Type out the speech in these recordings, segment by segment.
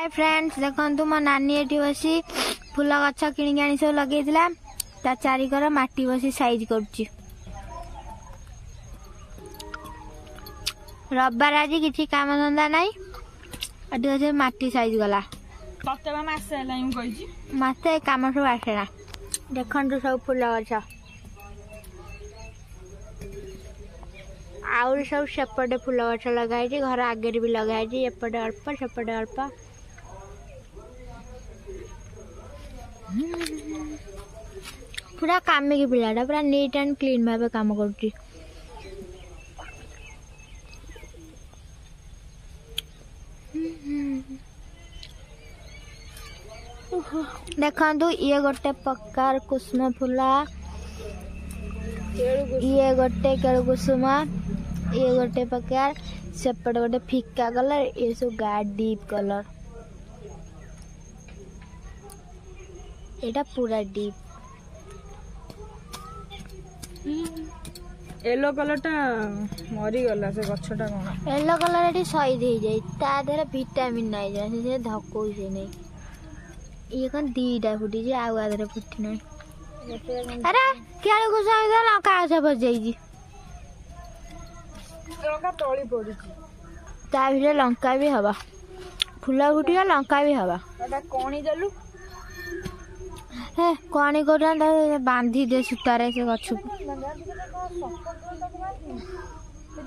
Hi friends देखो मो नानी एटी बसी फूल गछ किणिक आनी सब लगे ता चारिकर माटी बसी साइज कर रविवार आज किसी काम धंदा नाई अभी माटी साइज गला मत कम सब आसेना देखु सब फूल गछ आउरी सब सेपटे फूल गछ लगाई घर आगे भी लगाई एपटे अल्प सेपटे अल्प पूरा काम की पिलाटा पूरा नीट एंड क्लीन भाव काम कर देखु ये गोटे प्रकार कुसुम फूला ये गोटे केळु कुसुम ये गोटे प्रकार सेपटे गोटे फिका कलर ये सब गाढ़ डीप कलर एटा पूरा डीप येलो कलर टा मरी गला से गछटा कोन येलो कलर एटी सही दे जाई ता देर विटामिन नाही जा से धक्को से नहीं ये कौन दीटा फुटी जे आउ आधरे फुटी नहीं अरे केळु कुसुम दे लंका से बस जाई लंका तळी पड़ी ता भीतर लंका भी हवा फुला फुटिया लंका भी हवा एटा कोणी देलु हे कणी कर बांधी दे सूतारे से गछ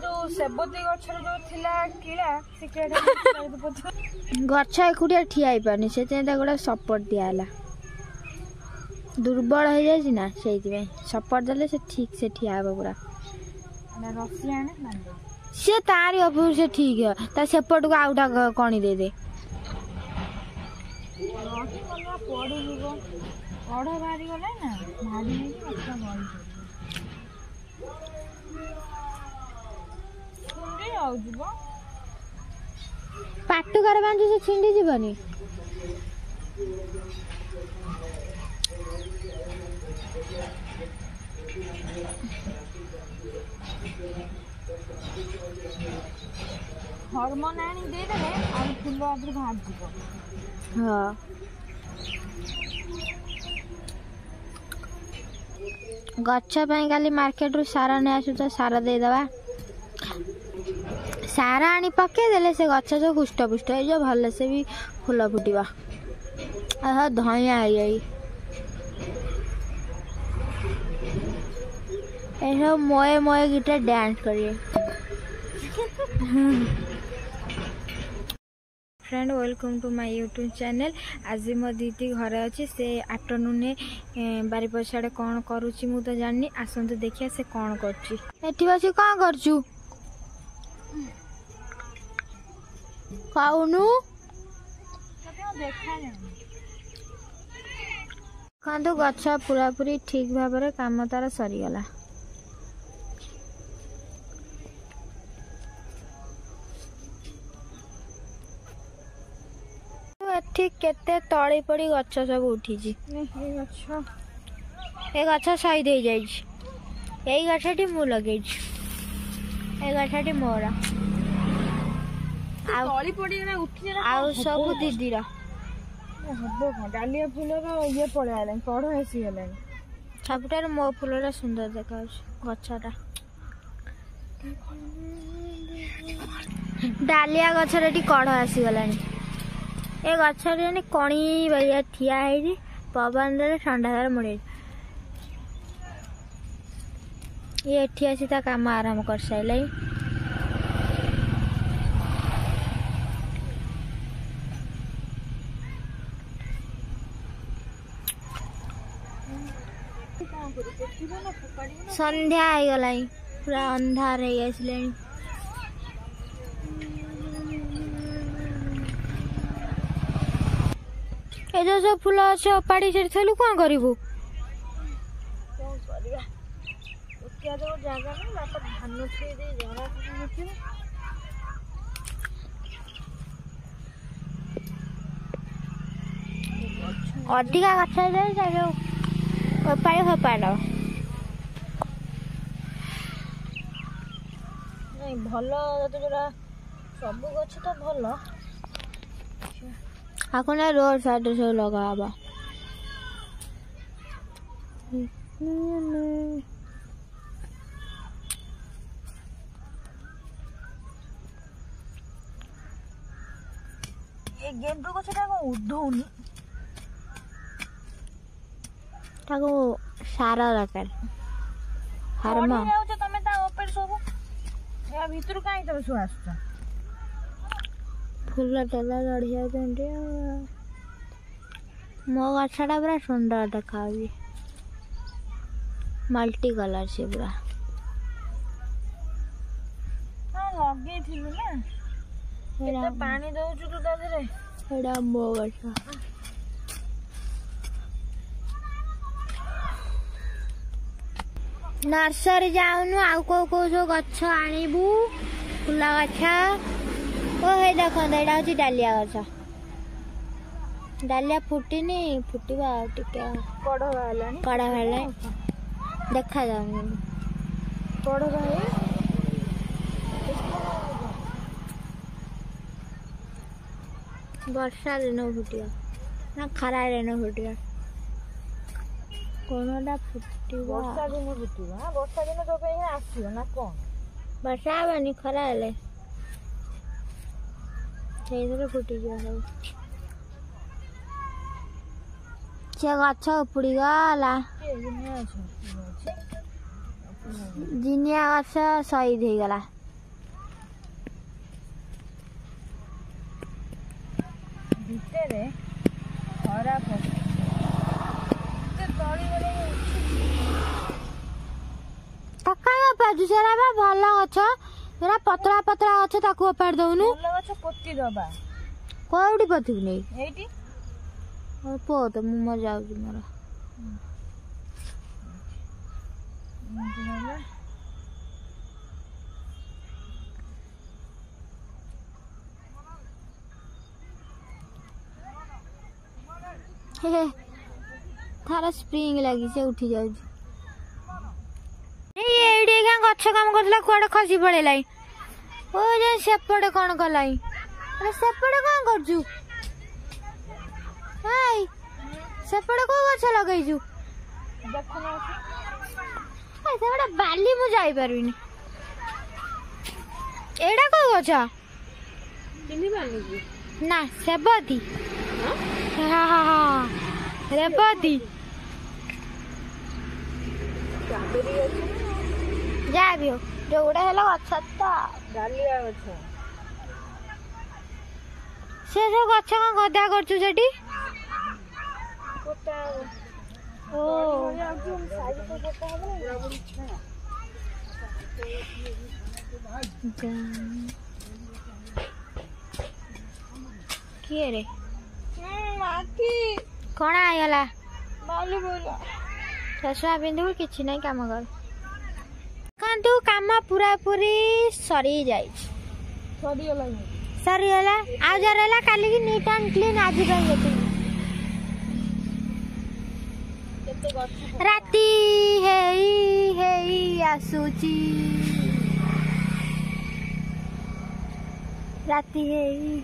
जो सेबती गछर जो थिला कीड़ा से गछ एकुटिया ठिया पारनी से गोटे सपोर्ट दियाला दुर्बल हो जाए ना से सपोर्ट देले से ठीक से ठिया हे पूरा सी तारी अपूर से ठीक है ता सेपट को आउटा कणी दे दे पढ़ बाहरी गला ना भारी नहीं कि अच्छा बॉल छुंडी आउ जीवो पाटू कर बांधु से छिंडी जीवनी हार्मोन आनी दे देले आ फूल आदर भाग जीवो हां गछ खाली मार्केट रू सारा नहीं आसु तो सारा दे दवा सारा आनी पके देले से गछ जो हुष्ट पुष्ट जो भल से भी फूल फुटवा आह धइया आई ऐसा मोए मोए गिटार डांस करिए friend welcome to my YouTube channel आज मो दीदी घर अच्छी से आफ्टरनून बारिपछाड़े कौन करुच्ची मु तो जानी आसतु देखिए से कौन करती बस कौन करचु खाऊनु देखु गछ पूरा पूरी ठीक भाव में काम तार सरीगला ठीक केते तली पड़ी गछ सब उठी ए गछ सही दे जाई एई गछटी मु लगे ए गछटी मोर तली पड़ी ना उठी ना आ सब दीदी रा हबो डालिया फूल रो ये पड़े आले कड़ हेसी गेले सबटार मो फूल रा सुंदर देखा गछटा डालिया गछटी कड़ आसी गलानी ए गछ कणी बाया ठिया है पवन ठंडा मुड़े ये एठी आसी ता काम आरंभ कर साइल संध्या हो गला पूरा अंधार हो गया ए जो सब फूल अच्छे पाड़ी से थलु कौन करिवु जगह नहीं बापा धान छुई दे जरा अधिका गछ ओपाड़ी फोपाड़ नहीं भल जो सब गछ तो भल आको ना रोड साइड सब लगा हवा ये गेंदू को सेटा को उद्धौनी ताको सारा दरकार पड़ी हारमा जाउछ तमे ता ओपेर सब या भीतर काई तमे सु आछछ फूल टला लड़ी जाते मो गछटा पूरा सुंदर देखा मल्टी कलर से पूरा हां लगे थिलु ना केते पानी दउछु तू ता देरे एडा मो गछ नर्सरी जाऊनु आउ को जो गछ आनिबु फुला गछ ओ हे देखन एडा होची डालिया गछ डालिया फुटिनी फुटिबा टिके कड़ वालानी कड़ा भेले देखा जाउनी कड़ भाई वर्षा दिन फुटिया ना खरा दिन फुटिया कोनोटा फुटिबा वर्षा दिन फुटिबा हां वर्षा दिन तो पे आसीबो ना कोन वर्षा बनी खरा हेले ସେଇଥିରେ ଫୁଟିଯିବ ସବୁ ସେ ଗଛ ଉପୁଡ଼ିଗଲା ଜିନିଆ ଗଛ ଶହୀଦ ହେଇଗଲା ଭିତରେ ଖରାପ କାଇଁ ଅପାଡୁଛୁ ସେରା ବା ଭଲ ଗଛ ସେରା ପତଳା ପତଳା ଗଛ ତାକୁ ଅପାଡ଼ି ଦଉନୁ ଭଲ ଗଛ ପୋତି ଦବା କୋଉଠି ପତିବୁ ନେଇ ଏଇଠି ପୋତ ମୁଁ ମର ଯାଉଛି ମୋର थार स्प्रिंग लगी से उठी जाଉଛି एडी क्या गछ काम करला कुआडे खसी पड़ेलाई ओ जे सेपड़े कोन कलाई अरे सेपड़े कोन करजु हाय सेपड़े को गछ लगाइजु देखना हाय सेपड़े बाली मु जाई परबिनी एडा को गछ चिनी बाली ना सेबती हां हां हां रेबती जा भी हो जो उड़ा है गछ तो डालिया गछ से सब गछ का गदा करछु सेठी पोता ओ साइड पे पोता किए रे माटी कौन आयला बाली बोला चश्मा पिंधु किछि नहीं काम कर कंतु काम पूरा पूरी सरी जाई सरी होला आ जरेला काली की नीट एंड क्लीन आज पे जेती राती हेई आसुची राती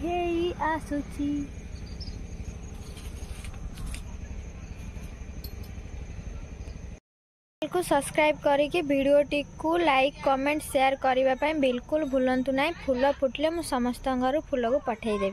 हेई आसुची को सब्सक्राइब करिके वीडियो को लाइक कमेंट शेयर करने बिल्कुल भूलंतु नहीं फूल फुटले मु समस्त घर फूल को पठेदेवी।